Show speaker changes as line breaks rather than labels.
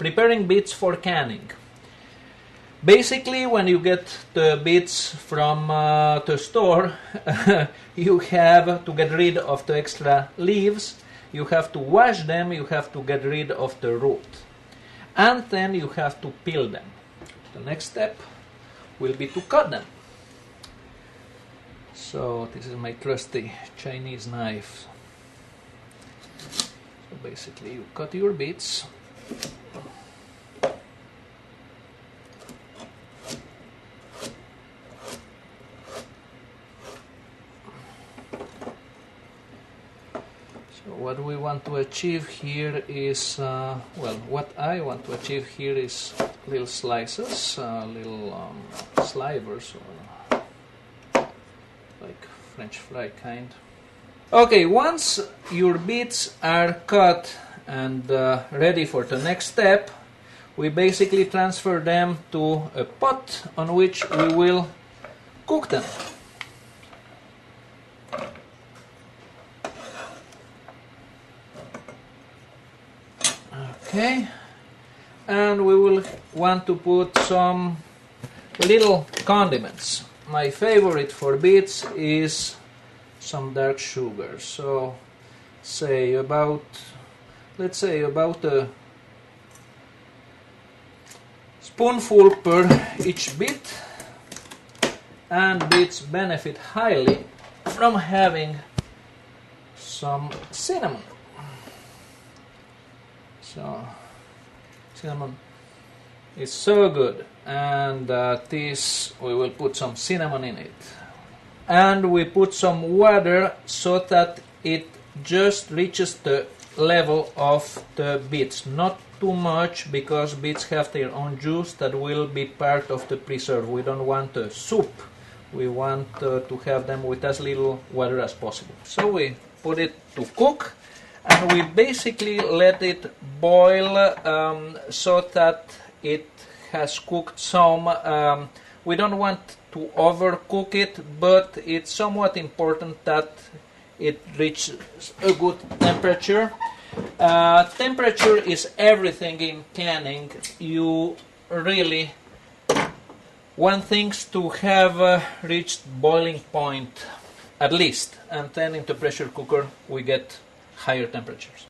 Preparing beets for canning. Basically, when you get the beets from the store, you have to get rid of the extra leaves, you have to wash them, you have to get rid of the root, and then you have to peel them. The next step will be to cut them. So this is my trusty Chinese knife. So basically you cut your beets. So what we want to achieve here is, what I want to achieve here is little slices, little slivers, or like French fry kind. Okay, once your beets are cut and ready for the next step, we basically transfer them to a pot on which we will cook them. Okay, and we will want to put some little condiments. My favorite for beets is some dark sugar. So let's say about a spoonful per each beet, and beets benefit highly from having some cinnamon. So cinnamon is so good, and this we will put some cinnamon in it, and we put some water so that it just reaches the level of the beets, not too much, because beets have their own juice that will be part of the preserve. We don't want a soup, we want to have them with as little water as possible. So we put it to cook, and we basically let it boil so that it has cooked some. We don't want to overcook it, but it's somewhat important that it reaches a good temperature. Temperature is everything in canning. You really want things to have reached boiling point at least, and then in the pressure cooker we get higher temperatures.